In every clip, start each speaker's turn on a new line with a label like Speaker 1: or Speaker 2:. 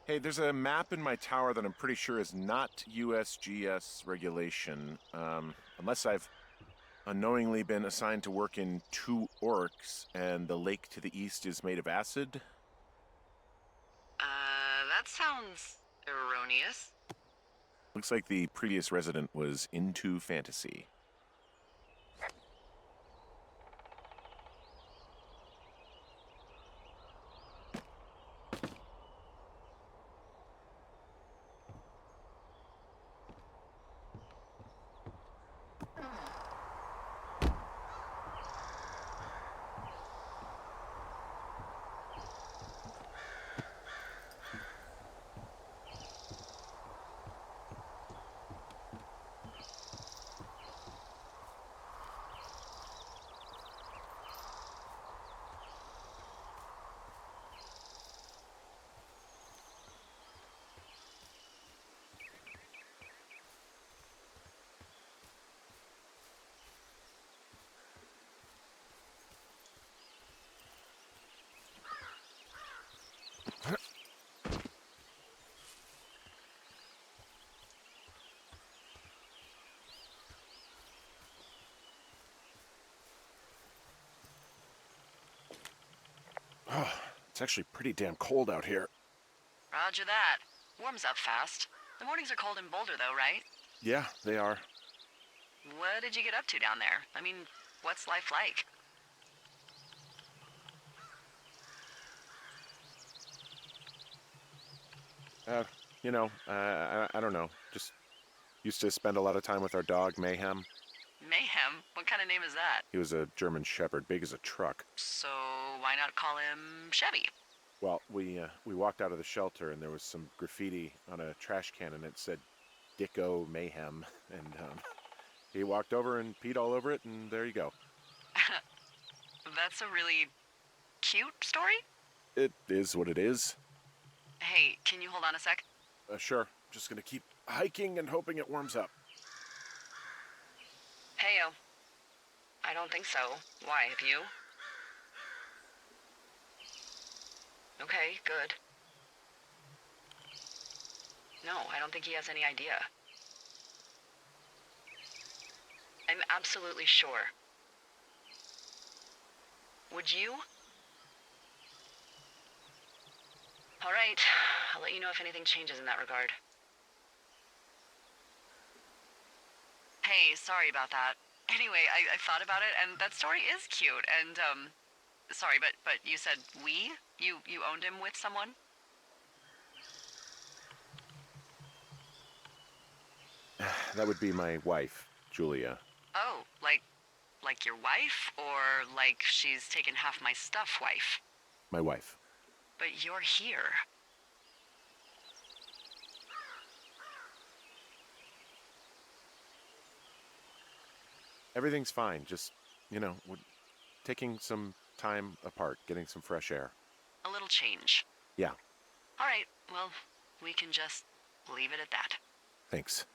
Speaker 1: Hey, there's a map in my tower that I'm pretty sure is not USGS regulation, unless I've unknowingly been assigned to work in two orcs and the lake to the east is made of acid.
Speaker 2: That sounds erroneous.
Speaker 1: Looks like the previous resident was into fantasy. Oh, it's actually pretty damn cold out here.
Speaker 2: Roger that. Warms up fast. The mornings are cold in Boulder, though, right?
Speaker 1: Yeah, they are.
Speaker 2: What did you get up to down there? I mean, what's life like?
Speaker 1: Uh, I don't know. Just used to spend a lot of time with our dog, Mayhem.
Speaker 2: Mayhem? What kind of name is that?
Speaker 1: He was a German Shepherd, big as a truck.
Speaker 2: So, why not call him Chevy?
Speaker 1: Well, we walked out of the shelter and there was some graffiti on a trash can and it said Dicko Mayhem, and he walked over and peed all over it, and there you go.
Speaker 2: That's a really cute story?
Speaker 1: It is what it is.
Speaker 2: Hey, can you hold on a sec?
Speaker 1: Sure. Just gonna keep hiking and hoping it warms up.
Speaker 2: Heyo. I don't think so. Why, have you? Okay, good. No, I don't think he has any idea. I'm absolutely sure. Would you? All right, I'll let you know if anything changes in that regard. Hey, sorry about that. Anyway, I thought about it, and that story is cute, and, sorry, but you said we? You owned him with someone?
Speaker 1: That would be my wife, Julia.
Speaker 2: Oh, like your wife? Or like she's taken half my stuff wife?
Speaker 1: My wife.
Speaker 2: But you're here.
Speaker 1: Everything's fine. Just, we're taking some time apart, getting some fresh air.
Speaker 2: A little change.
Speaker 1: Yeah,
Speaker 2: All right, well, we can just leave it at that.
Speaker 1: thanks.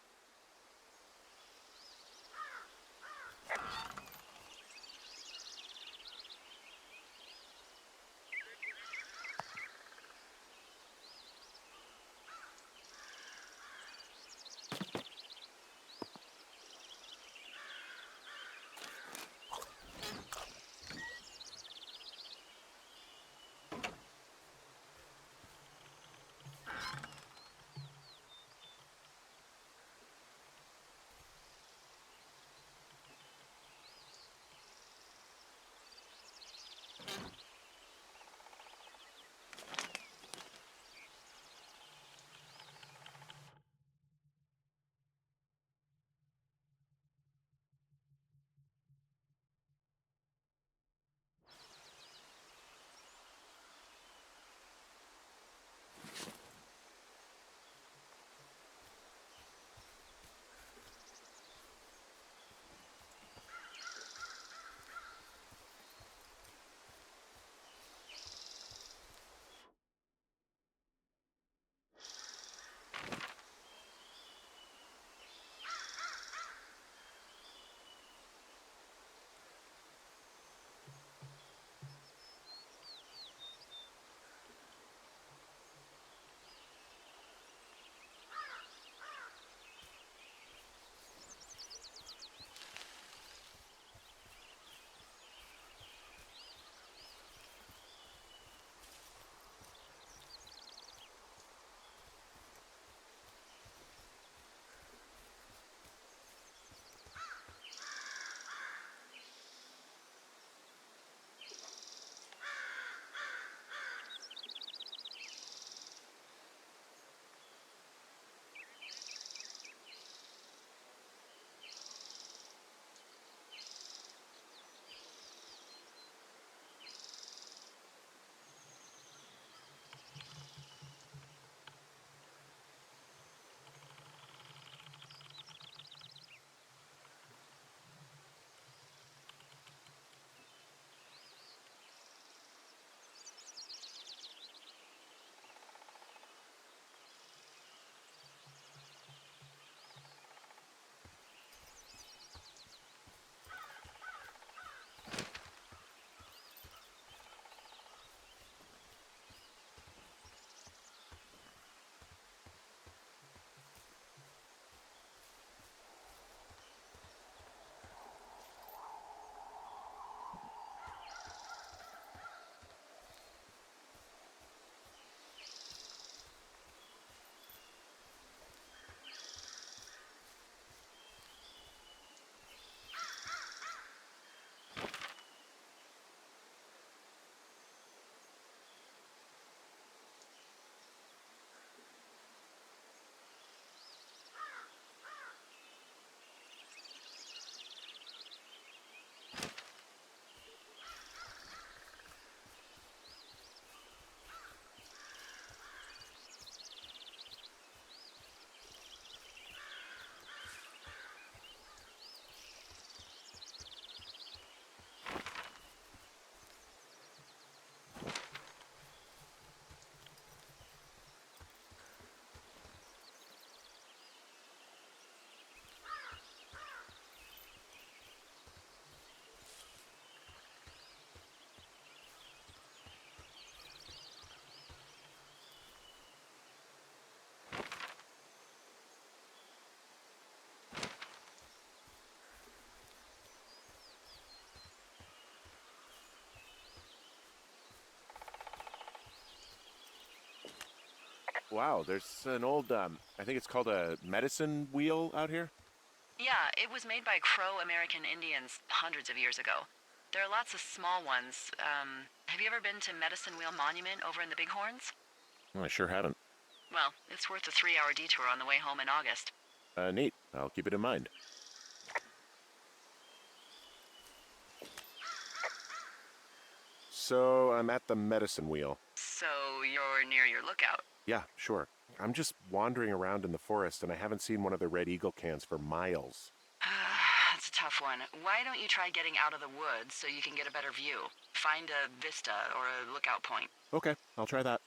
Speaker 1: wow, there's an old, I think it's called a medicine wheel out here.
Speaker 2: Yeah, it was made by Crow American Indians hundreds of years ago. There are lots of small ones. Have you ever been to Medicine Wheel Monument over in the Bighorns?
Speaker 1: Well, I sure haven't.
Speaker 2: Well, it's worth a 3-hour detour on the way home in August.
Speaker 1: Neat. I'll keep it in mind. So I'm at the medicine wheel.
Speaker 2: So you're near your lookout.
Speaker 1: Yeah, sure. I'm just wandering around in the forest and I haven't seen one of the Red Eagle cans for miles.
Speaker 2: That's a tough one. Why don't you try getting out of the woods so you can get a better view? Find a vista or a lookout point.
Speaker 1: Okay, I'll try that.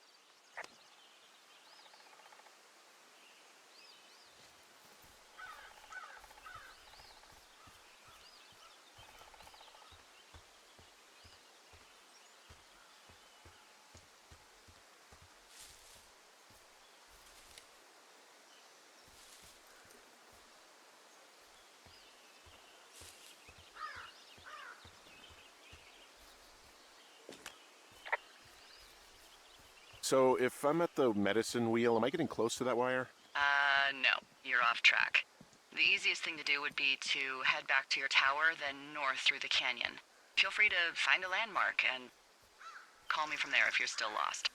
Speaker 1: So if I'm at the medicine wheel, am I getting close to that wire?
Speaker 2: No. You're off track. The easiest thing to do would be to head back to your tower, then north through the canyon. Feel free to find a landmark and call me from there if you're still lost.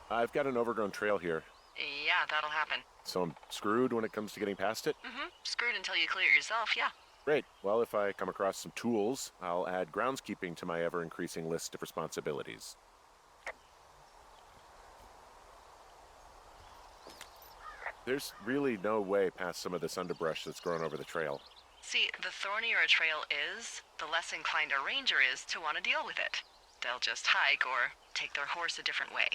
Speaker 1: I've got an overgrown trail here,
Speaker 2: Yeah, that'll happen.
Speaker 1: so I'm screwed when it comes to getting past it.
Speaker 2: Screwed until you clear it yourself, yeah.
Speaker 1: Great. Well, if I come across some tools, I'll add groundskeeping to my ever-increasing list of responsibilities. There's really no way past some of this underbrush that's grown over the trail.
Speaker 2: See, the thornier a trail is, the less inclined a ranger is to want to deal with it. They'll just hike or take their horse a different way.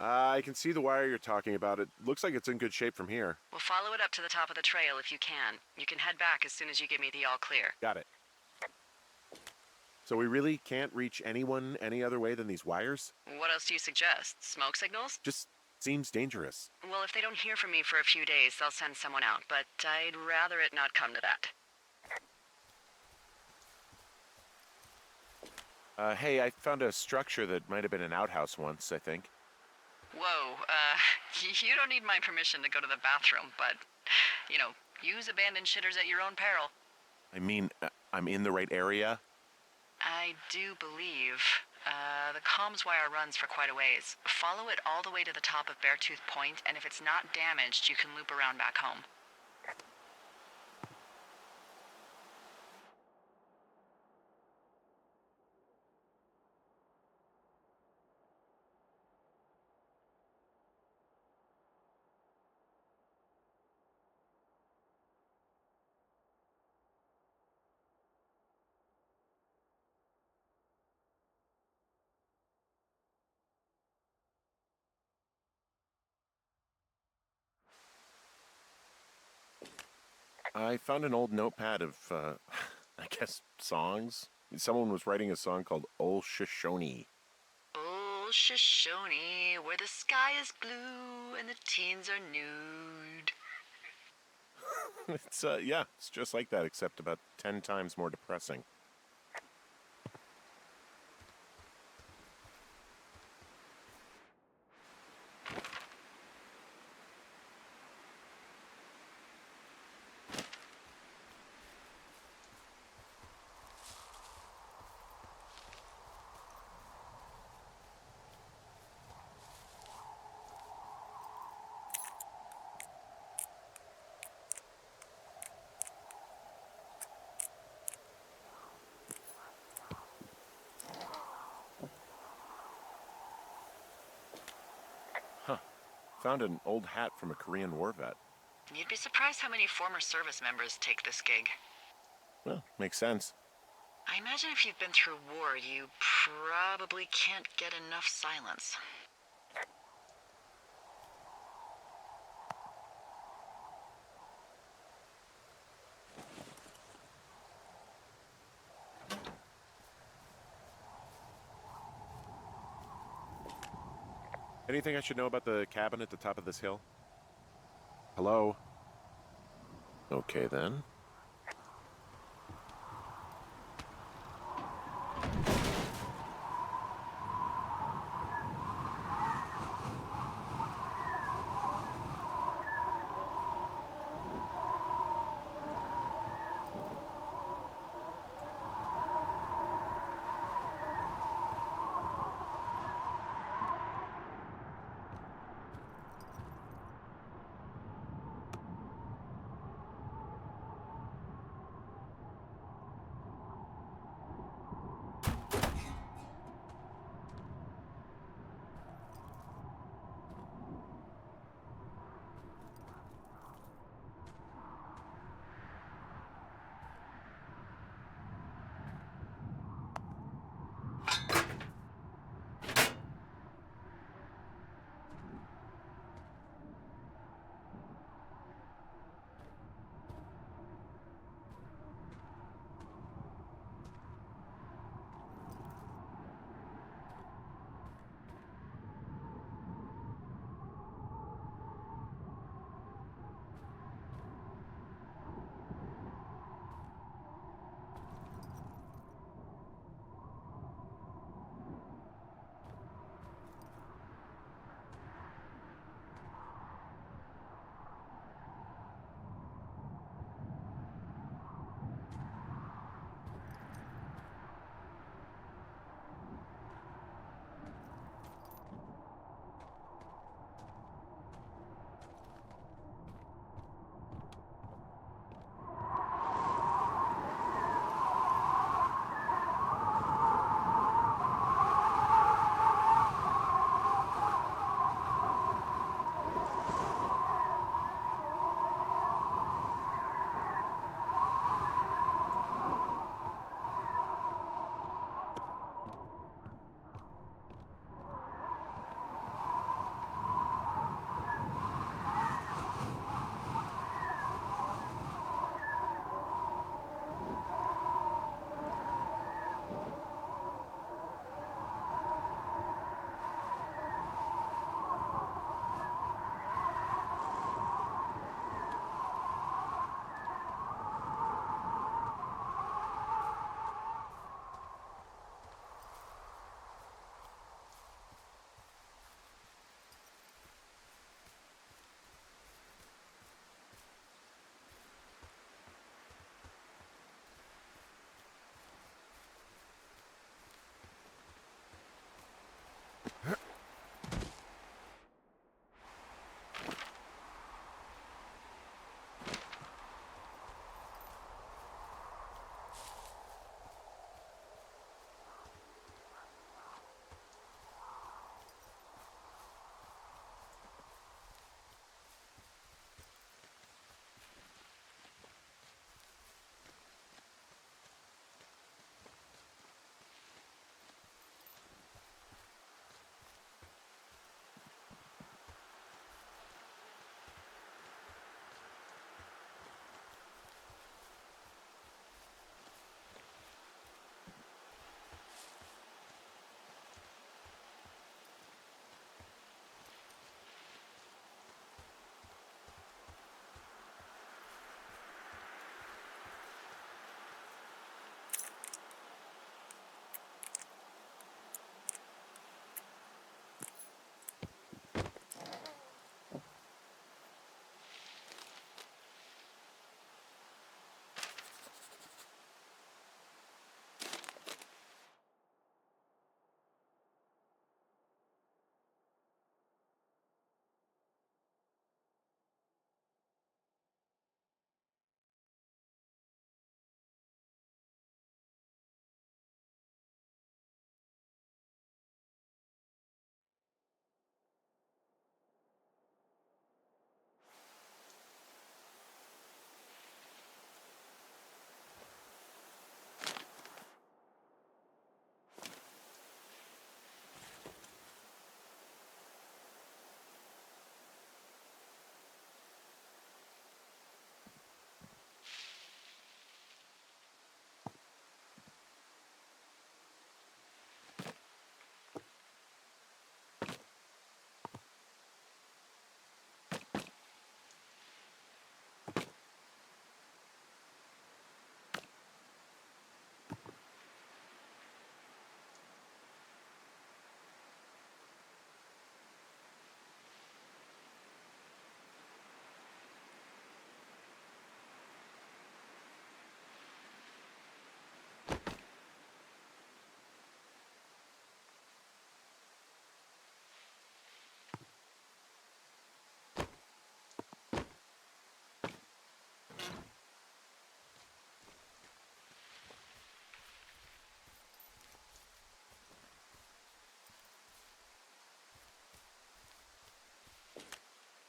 Speaker 1: I can see the wire you're talking about. It looks like it's in good shape from here.
Speaker 2: We'll follow it up to the top of the trail if you can. You can head back as soon as you give me the all clear.
Speaker 1: Got it. So we really can't reach anyone any other way than these wires?
Speaker 2: What else do you suggest? Smoke signals?
Speaker 1: Just seems dangerous.
Speaker 2: Well, if they don't hear from me for a few days, they'll send someone out, but I'd rather it not come to that.
Speaker 1: Hey, I found a structure that might have been an outhouse once, I think.
Speaker 2: Whoa, you don't need my permission to go to the bathroom, but, use abandoned shitters at your own peril.
Speaker 1: I mean, I'm in the right area?
Speaker 2: I do believe. The comms wire runs for quite a ways. Follow it all the way to the top of Beartooth Point, and if it's not damaged, you can loop around back home.
Speaker 1: I found an old notepad of, I guess, songs. Someone was writing a song called Ol Shoshone.
Speaker 2: Old Shoshone, where the sky is blue and the teens are nude.
Speaker 1: It's just like that, except about 10 times more depressing. Huh. Found an old hat from a Korean War vet.
Speaker 2: You'd be surprised how many former service members take this gig.
Speaker 1: Well, makes sense.
Speaker 2: I imagine if you've been through war, you probably can't get enough silence.
Speaker 1: Anything I should know about the cabin at the top of this hill? Hello? Okay, then.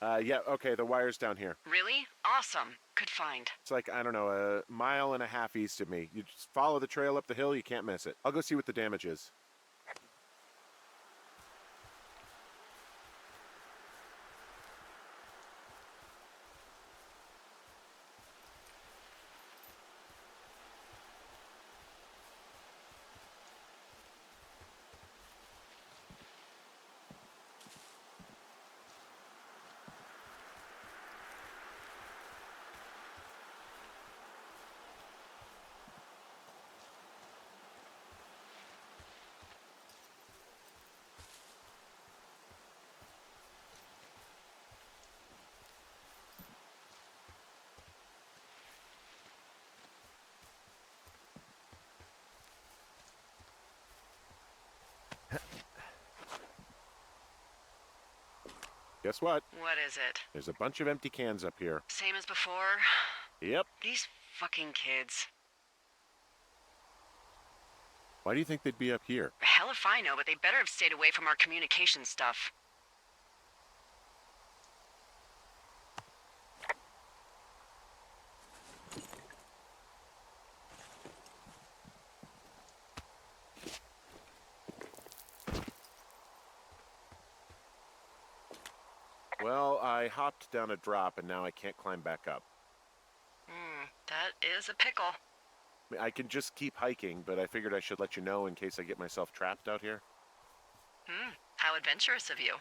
Speaker 1: Yeah, okay, the wire's down here.
Speaker 2: Really? Awesome. Good find.
Speaker 1: It's like, I don't know, a mile and a half east of me. You just follow the trail up the hill, you can't miss it. I'll go see what the damage is. Guess what?
Speaker 2: What is it?
Speaker 1: There's a bunch of empty cans up here.
Speaker 2: Same as before?
Speaker 1: Yep.
Speaker 2: These fucking kids.
Speaker 1: Why do you think they'd be up here?
Speaker 2: Hell if I know, but they better have stayed away from our communication stuff.
Speaker 1: Well, I hopped down a drop and now I can't climb back up.
Speaker 2: That is a pickle.
Speaker 1: I mean, I can just keep hiking, but I figured I should let you know in case I get myself trapped out here.
Speaker 2: How adventurous of you.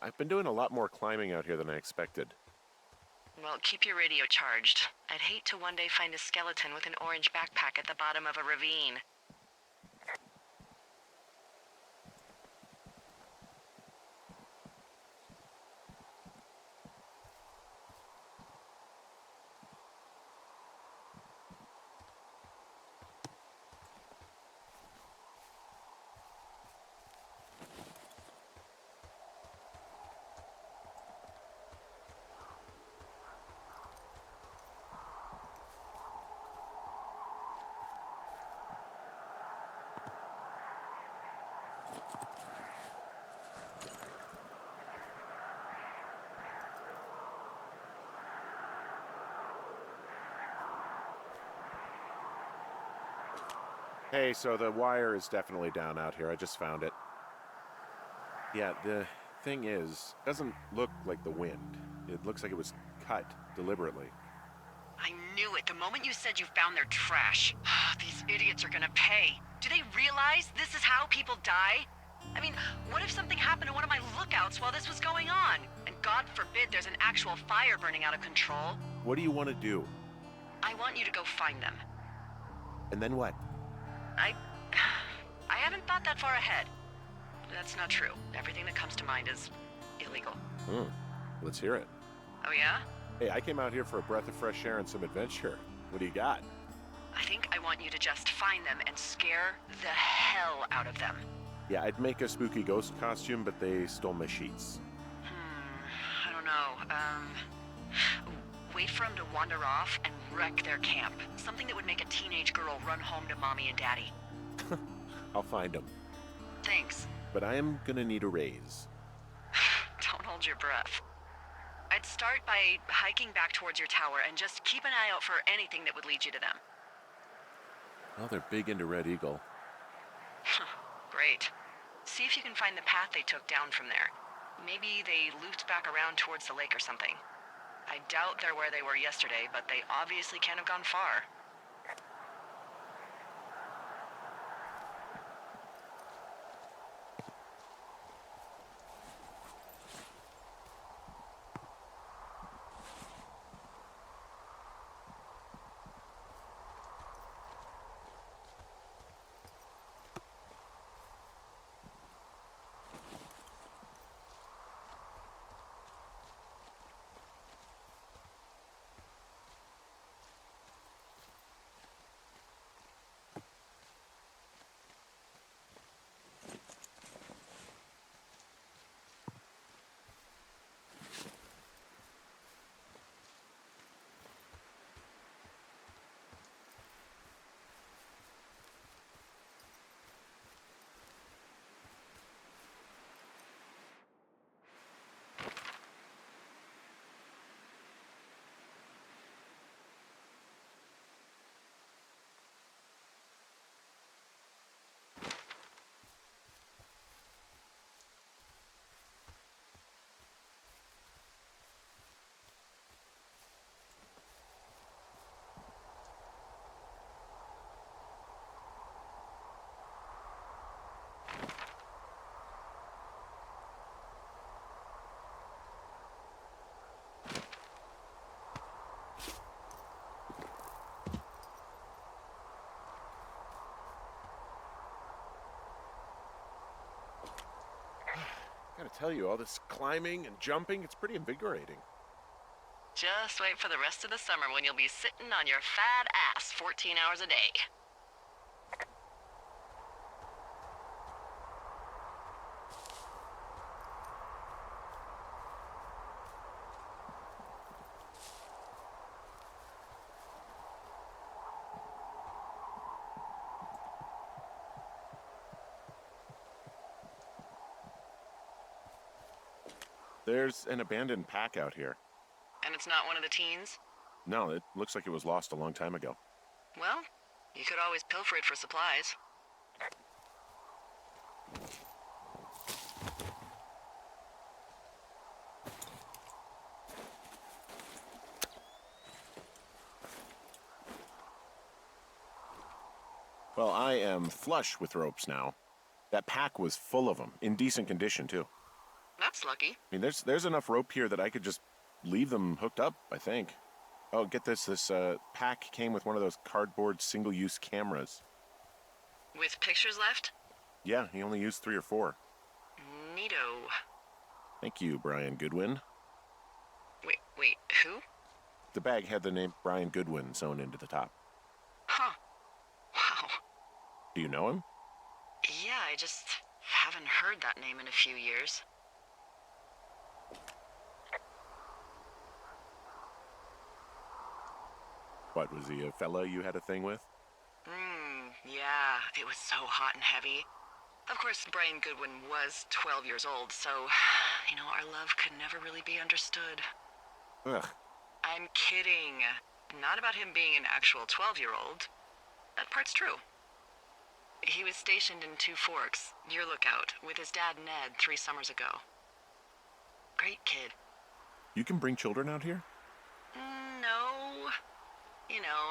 Speaker 1: I've been doing a lot more climbing out here than I expected.
Speaker 2: Well, keep your radio charged. I'd hate to one day find a skeleton with an orange backpack at the bottom of a ravine.
Speaker 1: Hey, so the wire is definitely down out here. I just found it. Yeah, the thing is, it doesn't look like the wind. It looks like it was cut deliberately.
Speaker 2: I knew it the moment you said you found their trash. These idiots are gonna pay. Do they realize this is how people die? I mean, what if something happened to one of my lookouts while this was going on? And God forbid there's an actual fire burning out of control.
Speaker 1: What do you want to do?
Speaker 2: I want you to go find them.
Speaker 1: And then what?
Speaker 2: I haven't thought that far ahead. That's not true. Everything that comes to mind is illegal.
Speaker 1: Let's hear it.
Speaker 2: Oh yeah?
Speaker 1: Hey, I came out here for a breath of fresh air and some adventure. What do you got?
Speaker 2: I think I want you to just find them and scare the hell out of them.
Speaker 1: Yeah, I'd make a spooky ghost costume, but they stole my sheets.
Speaker 2: I don't know. Wait for them to wander off and wreck their camp. Something that would make a teenage girl run home to mommy and daddy.
Speaker 1: I'll find them.
Speaker 2: Thanks.
Speaker 1: But I am gonna need a raise.
Speaker 2: Don't hold your breath. I'd start by hiking back towards your tower and just keep an eye out for anything that would lead you to them.
Speaker 1: Well, they're big into Red Eagle.
Speaker 2: Great. See if you can find the path they took down from there. Maybe they looped back around towards the lake or something. I doubt they're where they were yesterday, but they obviously can't have gone far.
Speaker 1: Gotta tell you, all this climbing and jumping, it's pretty invigorating.
Speaker 2: Just wait for the rest of the summer when you'll be sitting on your fat ass 14 hours a day.
Speaker 1: There's an abandoned pack out here.
Speaker 2: And it's not one of the teens?
Speaker 1: No, it looks like it was lost a long time ago.
Speaker 2: Well, you could always pilfer it for supplies.
Speaker 1: Well, I am flush with ropes now. That pack was full of them, in decent condition, too.
Speaker 2: That's lucky.
Speaker 1: I mean, there's enough rope here that I could just leave them hooked up, I think. Oh, get this. This pack came with one of those cardboard single-use cameras.
Speaker 2: With pictures left?
Speaker 1: Yeah, he only used 3 or 4.
Speaker 2: Neato.
Speaker 1: Thank you, Brian Goodwin.
Speaker 2: Wait, who?
Speaker 1: The bag had the name Brian Goodwin sewn into the top.
Speaker 2: Huh. Wow.
Speaker 1: Do you know him?
Speaker 2: Yeah, I just haven't heard that name in a few years.
Speaker 1: What, was he a fella you had a thing with?
Speaker 2: Yeah, it was so hot and heavy. Of course, Brian Goodwin was 12 years old, so, our love could never really be understood.
Speaker 1: Ugh.
Speaker 2: I'm kidding. Not about him being an actual 12-year-old. That part's true. He was stationed in Two Forks, your lookout, with his dad Ned 3 summers ago. Great kid.
Speaker 1: You can bring children out here?
Speaker 2: No.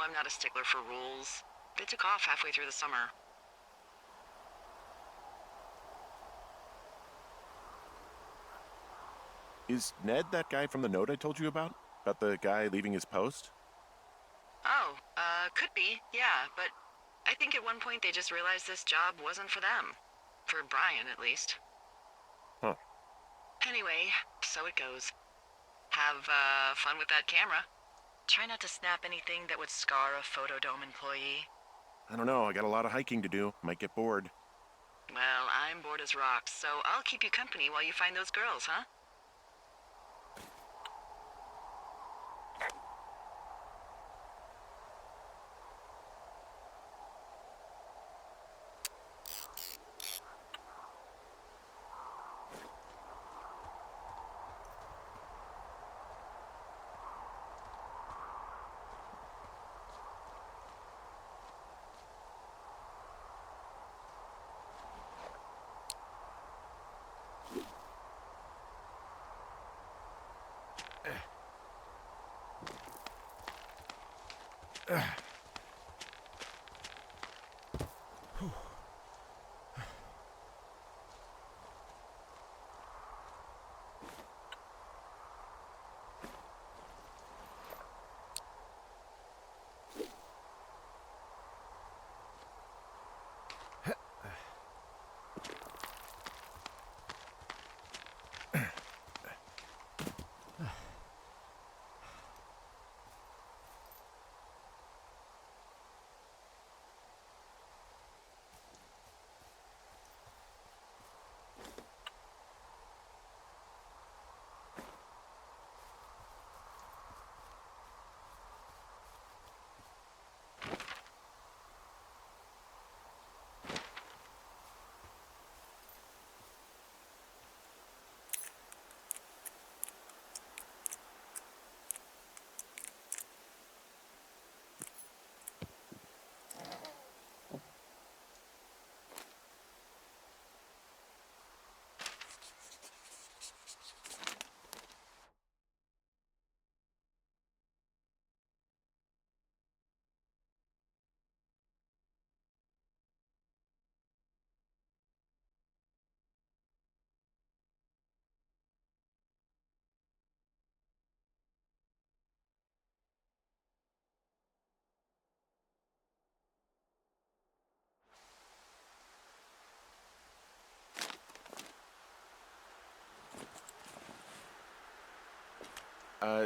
Speaker 2: I'm not a stickler for rules. They took off halfway through the summer.
Speaker 1: Is Ned that guy from the note I told you about? About the guy leaving his post?
Speaker 2: Oh, could be, yeah, but I think at one point they just realized this job wasn't for them. For Brian, at least.
Speaker 1: Huh.
Speaker 2: Anyway, so it goes. Have, fun with that camera. Try not to snap anything that would scar a Photodome employee.
Speaker 1: I don't know, I got a lot of hiking to do. Might get bored.
Speaker 2: Well, I'm bored as rocks, so I'll keep you company while you find those girls, huh?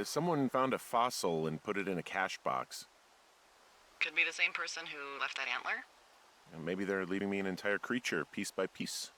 Speaker 1: Someone found a fossil and put it in a cash box.
Speaker 2: Could be the same person who left that antler.
Speaker 1: Maybe they're leaving me an entire creature, piece by piece.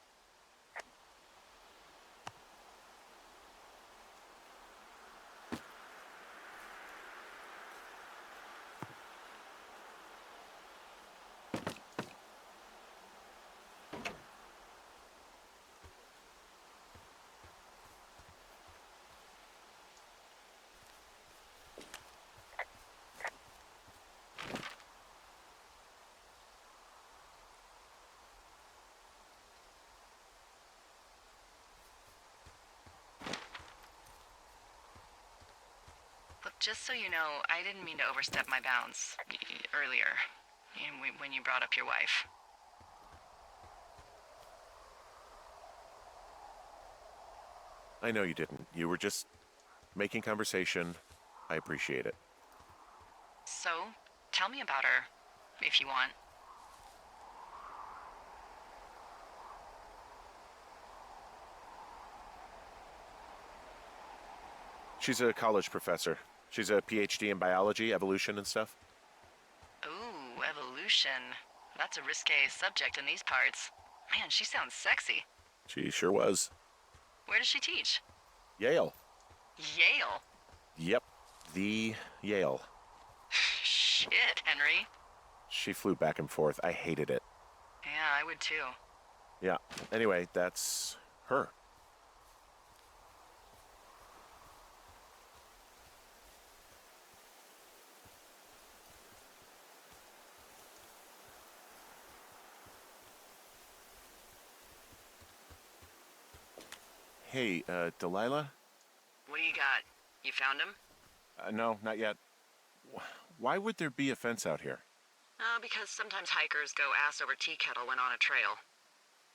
Speaker 2: Look, just so you know, I didn't mean to overstep my bounds earlier when you brought up your wife.
Speaker 1: I know you didn't. You were just making conversation. I appreciate it.
Speaker 2: So, tell me about her, if you want.
Speaker 1: She's a college professor. She's a PhD in biology, evolution, and stuff.
Speaker 2: Ooh, evolution. That's a risque subject in these parts. Man, she sounds sexy.
Speaker 1: She sure was.
Speaker 2: Where does she teach?
Speaker 1: Yale.
Speaker 2: Yale.
Speaker 1: Yep, the Yale.
Speaker 2: Shit, Henry.
Speaker 1: She flew back and forth. I hated it.
Speaker 2: Yeah, I would too.
Speaker 1: Yeah, anyway, that's her. Hey, Delilah?
Speaker 2: What do you got? You found him?
Speaker 1: No, not yet. Why would there be a fence out here?
Speaker 2: Because sometimes hikers go ass over tea kettle when on a trail.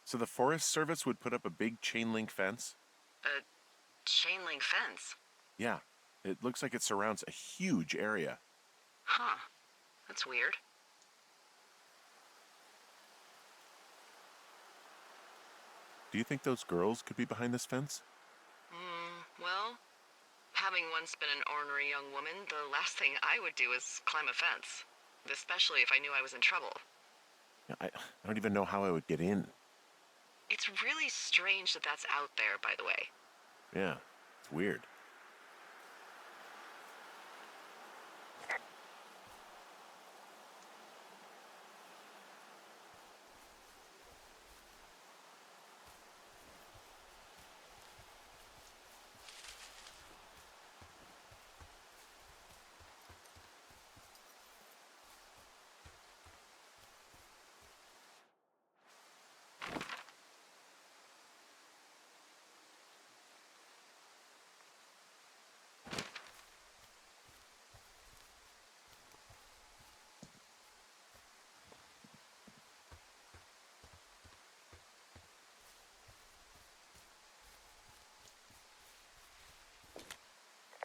Speaker 1: So the Forest Service would put up a big chain link fence?
Speaker 2: A chain link fence?
Speaker 1: Yeah, it looks like it surrounds a huge area.
Speaker 2: Huh. That's weird.
Speaker 1: Do you think those girls could be behind this fence?
Speaker 2: Well, having once been an ornery young woman, the last thing I would do is climb a fence. Especially if I knew I was in trouble.
Speaker 1: Yeah, I don't even know how I would get in.
Speaker 2: It's really strange that that's out there, by the way.
Speaker 1: Yeah, it's weird.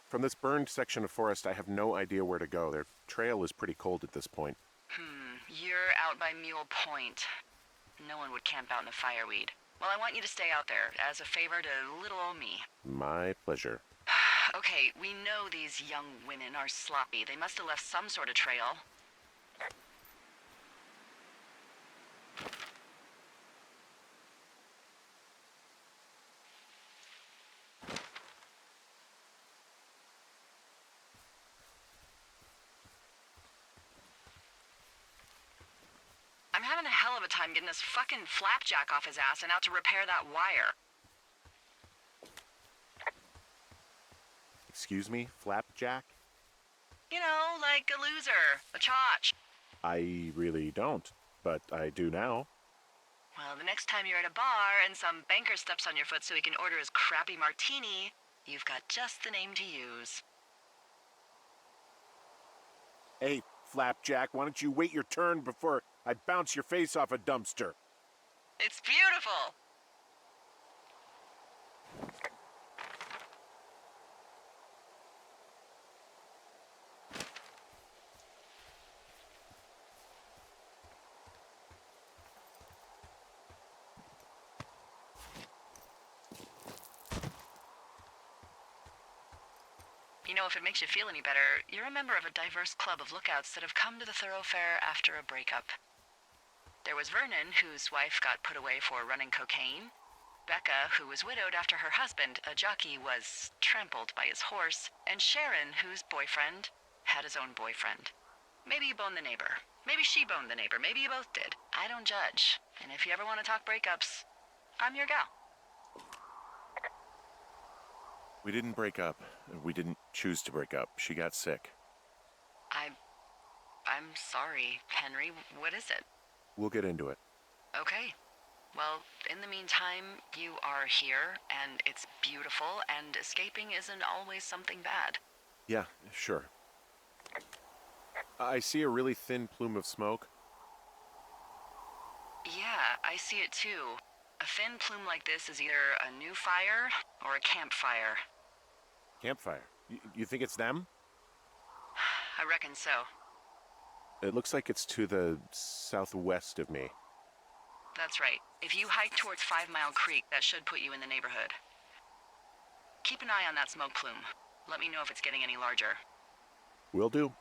Speaker 1: From this burned section of forest, I have no idea where to go. Their trail is pretty cold at this point.
Speaker 2: You're out by Mule Point. No one would camp out in the fireweed. Well, I want you to stay out there, as a favor to little old me.
Speaker 1: My pleasure.
Speaker 2: Okay, we know these young women are sloppy. They must have left some sort of trail. I'm having a hell of a time getting this fucking flapjack off his ass and out to repair that wire.
Speaker 1: Excuse me, Flapjack?
Speaker 2: You know, like a loser, a chotch.
Speaker 1: I really don't, but I do now.
Speaker 2: Well, the next time you're at a bar and some banker steps on your foot so he can order his crappy martini, you've got just the name to use.
Speaker 1: Hey, Flapjack, why don't you wait your turn before I bounce your face off a dumpster?
Speaker 2: It's beautiful! You know, if it makes you feel any better, you're a member of a diverse club of lookouts that have come to the thoroughfare after a breakup. There was Vernon, whose wife got put away for running cocaine. Becca, who was widowed after her husband, a jockey, was trampled by his horse. And Sharon, whose boyfriend had his own boyfriend. Maybe you boned the neighbor. Maybe she boned the neighbor. Maybe you both did. I don't judge. And if you ever want to talk breakups, I'm your gal.
Speaker 1: We didn't break up. We didn't choose to break up. She got sick.
Speaker 2: I'm sorry, Henry. What is it?
Speaker 1: We'll get into it.
Speaker 2: Okay. Well, in the meantime, you are here, and it's beautiful, and escaping isn't always something bad.
Speaker 1: Yeah, sure. I see a really thin plume of smoke.
Speaker 2: Yeah, I see it too. A thin plume like this is either a new fire or a campfire.
Speaker 1: Campfire. You think it's them?
Speaker 2: I reckon so.
Speaker 1: It looks like it's to the southwest of me.
Speaker 2: That's right. If you hike towards 5 Mile Creek, that should put you in the neighborhood. Keep an eye on that smoke plume. Let me know if it's getting any larger.
Speaker 1: Will do.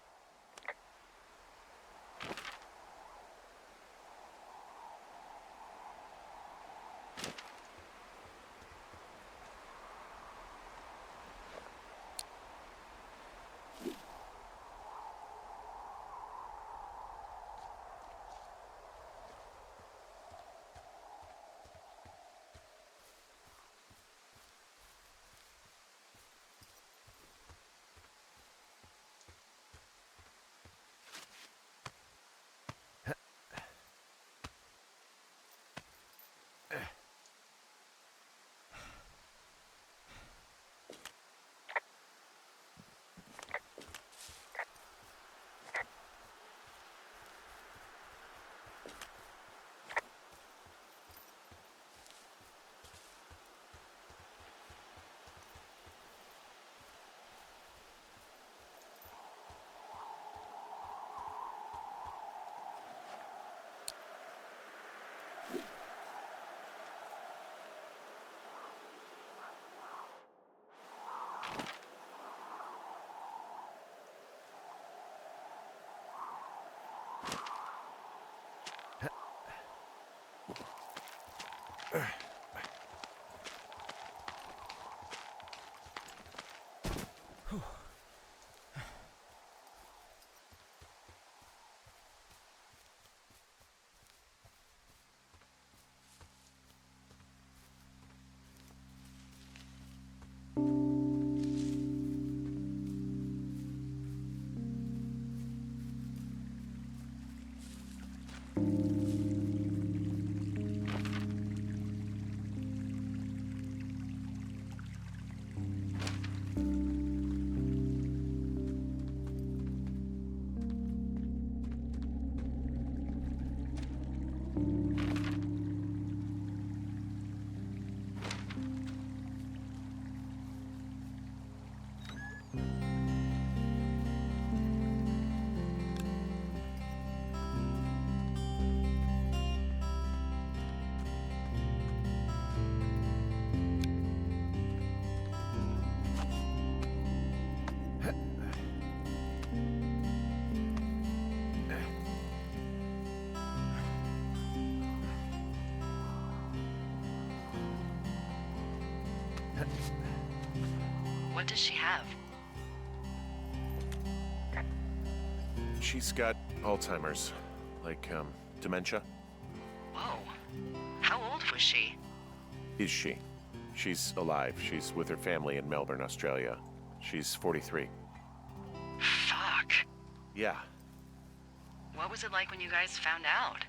Speaker 2: What does she have?
Speaker 1: She's got Alzheimer's, like, dementia.
Speaker 2: Whoa. How old was she?
Speaker 1: Is she? She's alive. She's with her family in Melbourne, Australia. She's 43.
Speaker 2: Fuck.
Speaker 1: Yeah.
Speaker 2: What was it like when you guys found out?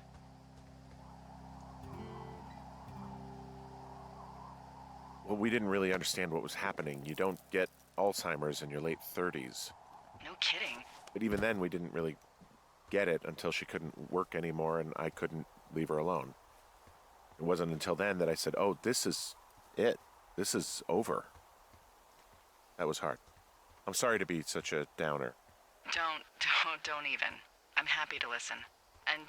Speaker 1: Well, we didn't really understand what was happening. You don't get Alzheimer's in your late 30s.
Speaker 2: No kidding.
Speaker 1: But even then, we didn't really get it until she couldn't work anymore and I couldn't leave her alone. It wasn't until then that I said, oh, this is it. This is over. That was hard. I'm sorry to be such a downer.
Speaker 2: Don't even. I'm happy to listen. And,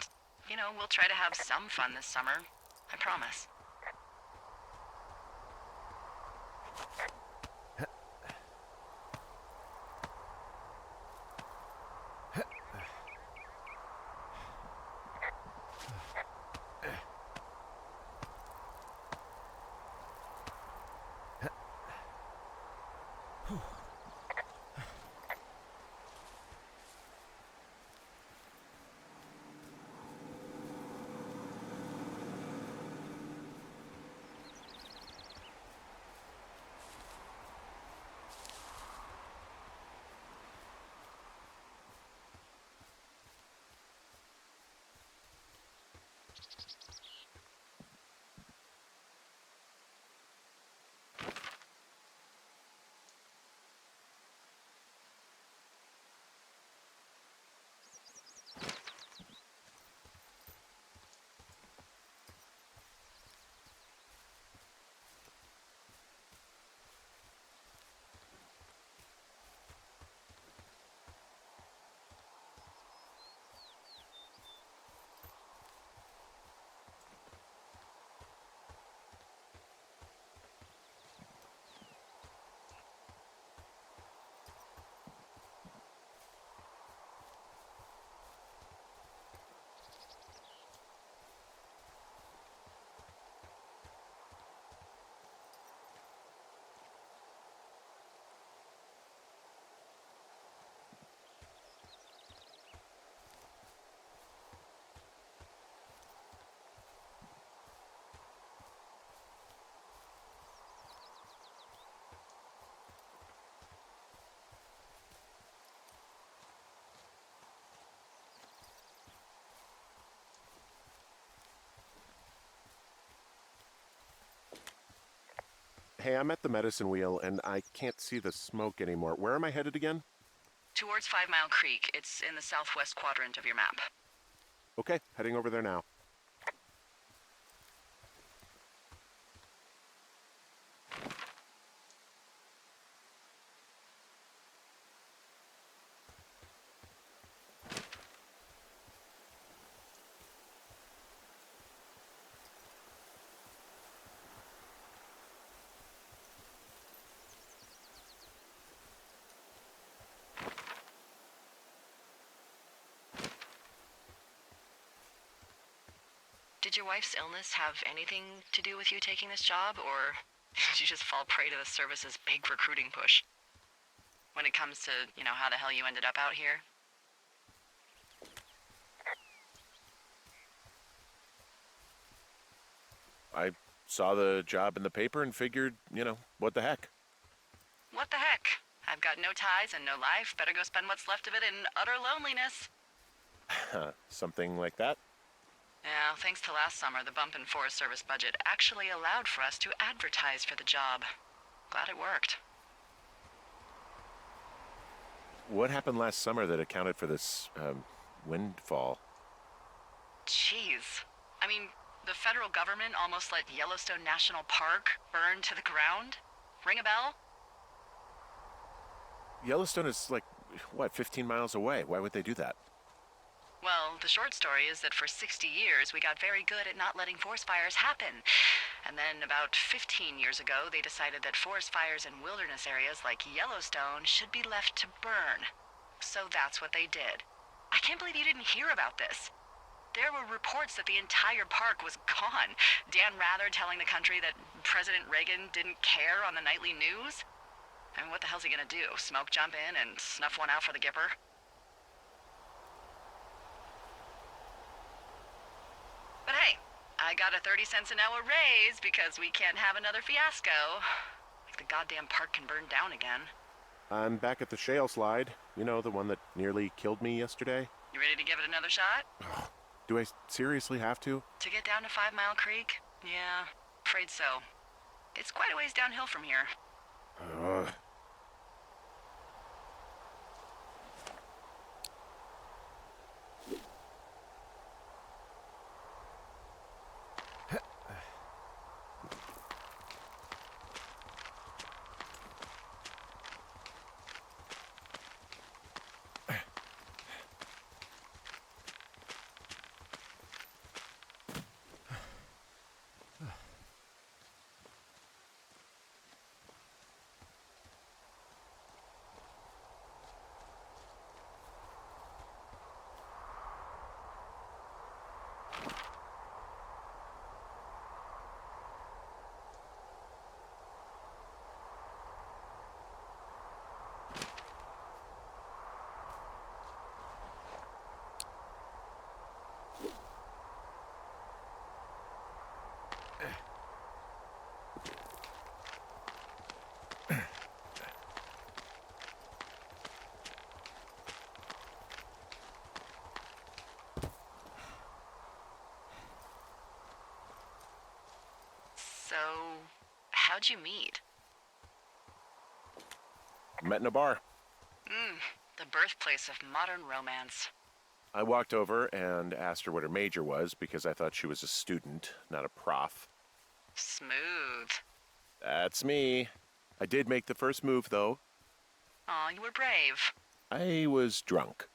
Speaker 2: you know, we'll try to have some fun this summer. I promise.
Speaker 1: Hey, I'm at the medicine wheel and I can't see the smoke anymore. Where am I headed again?
Speaker 2: Towards 5 Mile Creek. It's in the southwest quadrant of your map.
Speaker 1: Okay, heading over there now.
Speaker 2: Did your wife's illness have anything to do with you taking this job, or did you just fall prey to the service's big recruiting push? When it comes to, how the hell you ended up out here?
Speaker 1: I saw the job in the paper and figured, what the heck.
Speaker 2: What the heck? I've got no ties and no life. Better go spend what's left of it in utter loneliness.
Speaker 1: Something like that?
Speaker 2: Yeah, thanks to last summer, the bump in Forest Service budget actually allowed for us to advertise for the job. Glad it worked.
Speaker 1: What happened last summer that accounted for this, windfall?
Speaker 2: Jeez. I mean, the federal government almost let Yellowstone National Park burn to the ground? Ring a bell?
Speaker 1: Yellowstone is 15 miles away. Why would they do that?
Speaker 2: Well, the short story is that for 60 years, we got very good at not letting forest fires happen. And then about 15 years ago, they decided that forest fires in wilderness areas like Yellowstone should be left to burn. So that's what they did. I can't believe you didn't hear about this. There were reports that the entire park was gone. Dan Rather telling the country that President Reagan didn't care on the nightly news. I mean, what the hell's he gonna do? Smoke jump in and snuff one out for the Gipper? But hey, I got a 30 cents an hour raise because we can't have another fiasco. Like the goddamn park can burn down again.
Speaker 1: I'm back at the shale slide. The one that nearly killed me yesterday.
Speaker 2: You ready to give it another shot?
Speaker 1: Do I seriously have to?
Speaker 2: To get down to 5 Mile Creek? Yeah, afraid so. It's quite a ways downhill from here.
Speaker 1: Ugh.
Speaker 2: So, how'd you meet?
Speaker 1: Met in a bar.
Speaker 2: The birthplace of modern romance.
Speaker 1: I walked over and asked her what her major was because I thought she was a student, not a prof.
Speaker 2: Smooth.
Speaker 1: That's me. I did make the first move, though.
Speaker 2: Aw, you were brave.
Speaker 1: I was drunk.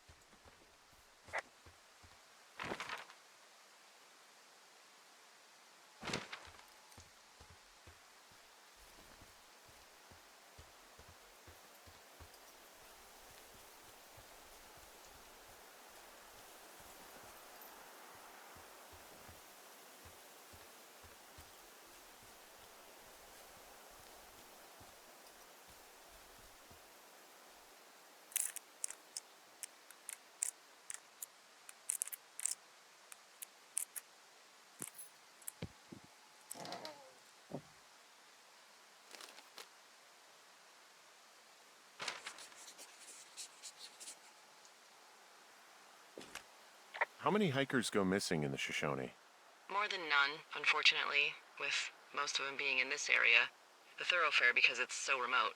Speaker 1: How many hikers go missing in the Shoshone?
Speaker 2: More than none, unfortunately, with most of them being in this area. The thoroughfare because it's so remote.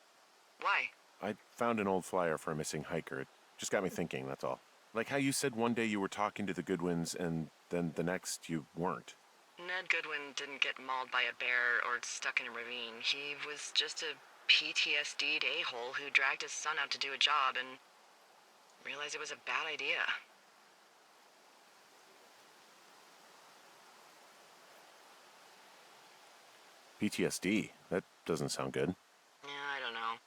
Speaker 2: Why?
Speaker 1: I found an old flyer for a missing hiker. It just got me thinking, that's all. Like how you said one day you were talking to the Goodwins and then the next you weren't.
Speaker 2: Ned Goodwin didn't get mauled by a bear or stuck in a ravine. He was just a PTSD'd a-hole who dragged his son out to do a job and realized it was a bad idea.
Speaker 1: PTSD? That doesn't sound good.
Speaker 2: Yeah, I don't know.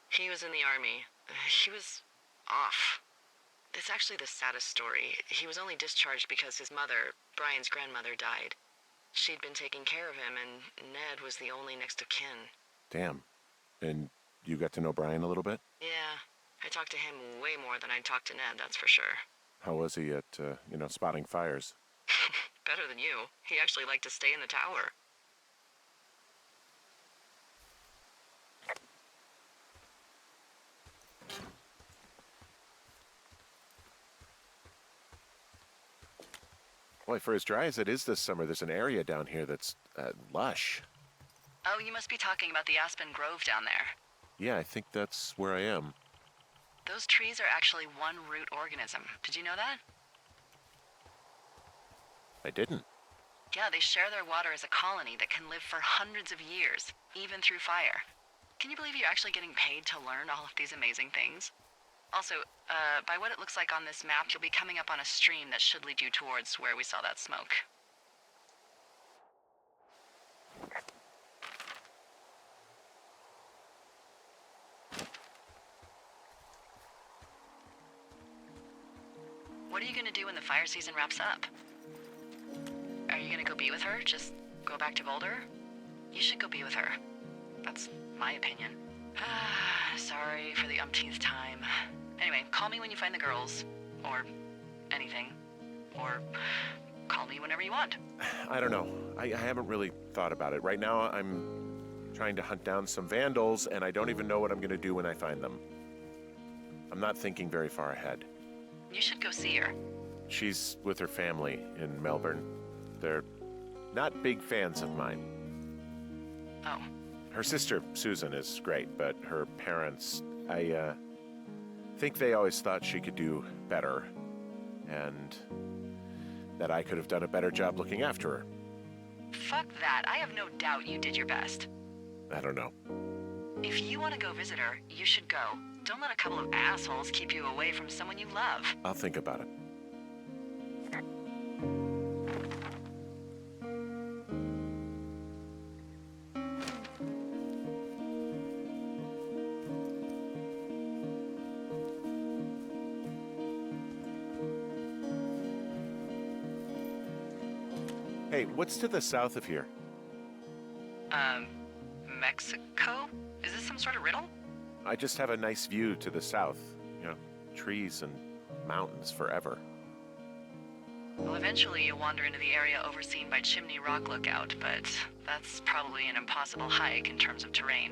Speaker 2: He was in the army. He was off. It's actually the saddest story. He was only discharged because his mother, Brian's grandmother, died. She'd been taking care of him, and Ned was the only next of kin.
Speaker 1: Damn. And you got to know Brian a little bit?
Speaker 2: Yeah, I talked to him way more than I'd talked to Ned, that's for sure.
Speaker 1: How was he at, spotting fires?
Speaker 2: Better than you. He actually liked to stay in the tower.
Speaker 1: Boy, for as dry as it is this summer, there's an area down here that's lush.
Speaker 2: Oh, you must be talking about the Aspen Grove down there.
Speaker 1: Yeah, I think that's where I am.
Speaker 2: Those trees are actually one root organism. Did you know that?
Speaker 1: I didn't.
Speaker 2: Yeah, they share their water as a colony that can live for hundreds of years, even through fire. Can you believe you're actually getting paid to learn all of these amazing things? Also, by what it looks like on this map, you'll be coming up on a stream that should lead you towards where we saw that smoke. What are you gonna do when the fire season wraps up? Are you gonna go be with her? Just go back to Boulder? You should go be with her. That's my opinion. Sorry for the umpteenth time. Anyway, call me when you find the girls. Or anything. Or call me whenever you want.
Speaker 1: I don't know. I haven't really thought about it. Right now, I'm trying to hunt down some vandals, and I don't even know what I'm going to do when I find them. I'm not thinking very far ahead.
Speaker 2: You should go see her.
Speaker 1: She's with her family in Melbourne. They're not big fans of mine.
Speaker 2: Oh.
Speaker 1: Her sister, Susan, is great, but her parents, I think they always thought she could do better, and that I could have done a better job looking after her.
Speaker 2: Fuck that. I have no doubt you did your best.
Speaker 1: I don't know.
Speaker 2: If you want to go visit her, you should go. Don't let a couple of assholes keep you away from someone you love.
Speaker 1: I'll think about it. Hey, what's to the south of here?
Speaker 2: Mexico? Is this some sort of riddle?
Speaker 1: I just have a nice view to the south. Trees and mountains forever.
Speaker 2: Well, eventually you'll wander into the area overseen by Chimney Rock Lookout, but that's probably an impossible hike in terms of terrain.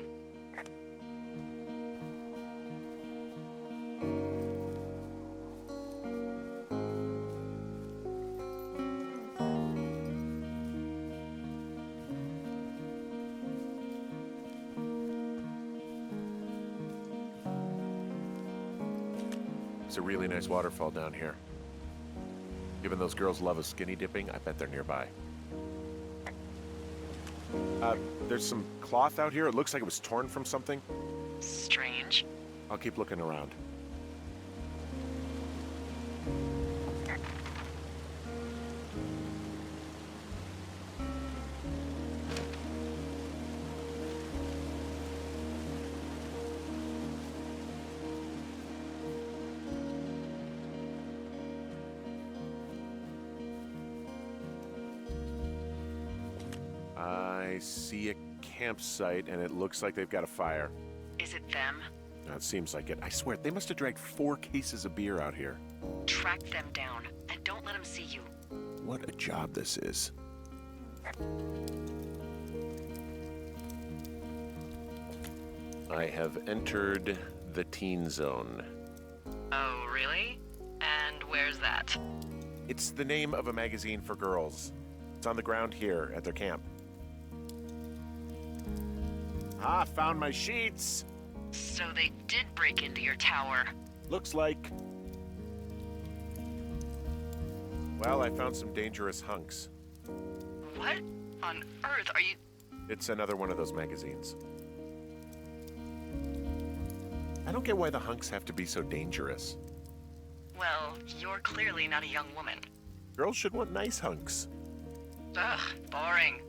Speaker 1: There's a really nice waterfall down here. Given those girls love a skinny dipping, I bet they're nearby. There's some cloth out here. It looks like it was torn from something.
Speaker 2: Strange.
Speaker 1: I'll keep looking around. I see a campsite, and it looks like they've got a fire.
Speaker 2: Is it them?
Speaker 1: It seems like it. I swear, they must have dragged 4 cases of beer out here.
Speaker 2: Track them down, and don't let them see you.
Speaker 1: What a job this is. I have entered the teen zone.
Speaker 2: Oh, really? And where's that?
Speaker 1: It's the name of a magazine for girls. It's on the ground here at their camp. Ah, found my sheets.
Speaker 2: So they did break into your tower.
Speaker 1: Looks like... Well, I found some dangerous hunks.
Speaker 2: What on earth are you...
Speaker 1: It's another one of those magazines. I don't get why the hunks have to be so dangerous.
Speaker 2: Well, you're clearly not a young woman.
Speaker 1: Girls should want nice hunks.
Speaker 2: Ugh, boring.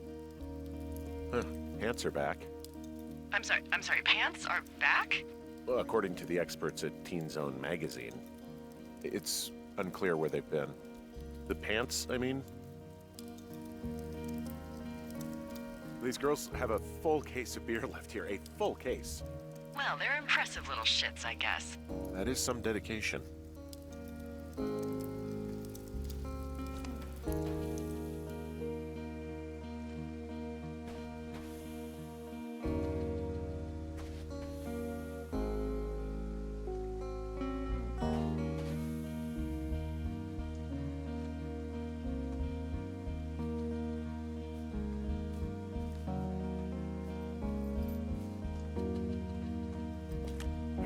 Speaker 1: Huh, pants are back.
Speaker 2: I'm sorry, pants are back?
Speaker 1: Well, according to the experts at Teen Zone magazine. It's unclear where they've been. The pants, I mean? These girls have a full case of beer left here, a full case.
Speaker 2: Well, they're impressive little shits, I guess.
Speaker 1: That is some dedication.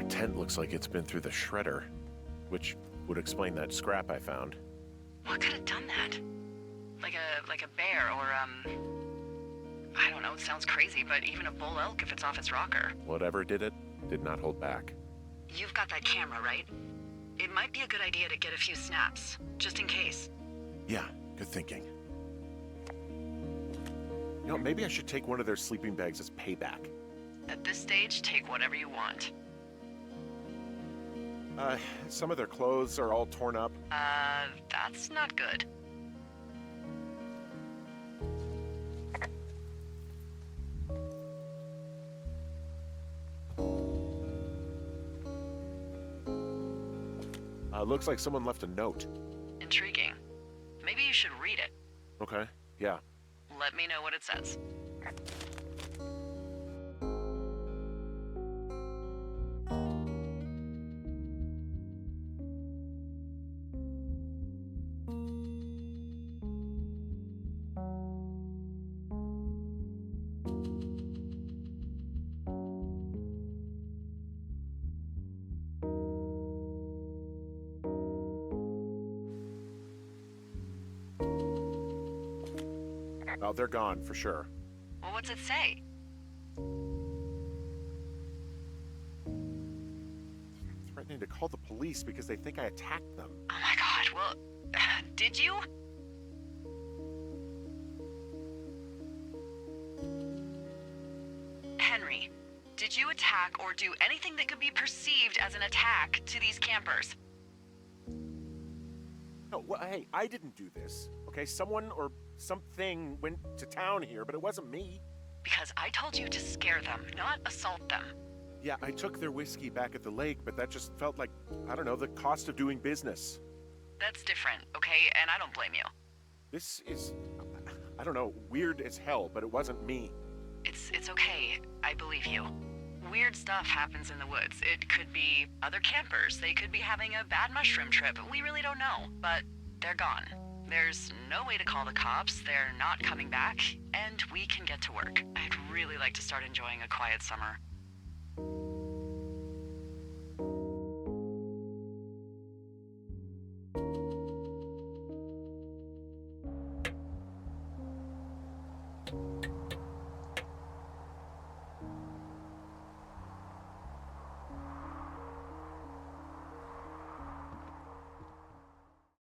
Speaker 1: Tent looks like it's been through the shredder, which would explain that scrap I found.
Speaker 2: What could have done that? Like a bear or, I don't know, it sounds crazy, but even a bull elk if it's off its rocker.
Speaker 1: Whatever did it, did not hold back.
Speaker 2: You've got that camera, right? It might be a good idea to get a few snaps, just in case.
Speaker 1: Yeah, good thinking. You know, maybe I should take one of their sleeping bags as payback.
Speaker 2: At this stage, take whatever you want.
Speaker 1: Some of their clothes are all torn up.
Speaker 2: That's not good.
Speaker 1: Looks like someone left a note.
Speaker 2: Intriguing. Maybe you should read it.
Speaker 1: Okay, yeah.
Speaker 2: Let me know what it says.
Speaker 1: Oh, they're gone, for sure.
Speaker 2: Well, what's it say?
Speaker 1: Threatening to call the police because they think I attacked them.
Speaker 2: Oh my god, well, did you? Henry, did you attack or do anything that could be perceived as an attack to these campers?
Speaker 1: No, well, hey, I didn't do this, okay? Someone or something went to town here, but it wasn't me.
Speaker 2: Because I told you to scare them, not assault them.
Speaker 1: Yeah, I took their whiskey back at the lake, but that just felt like, I don't know, the cost of doing business.
Speaker 2: That's different, okay? And I don't blame you.
Speaker 1: This is, I don't know, weird as hell, but it wasn't me.
Speaker 2: It's okay. I believe you. Weird stuff happens in the woods. It could be other campers. They could be having a bad mushroom trip. We really don't know, but they're gone. There's no way to call the cops. They're not coming back, and we can get to work. I'd really like to start enjoying a quiet summer.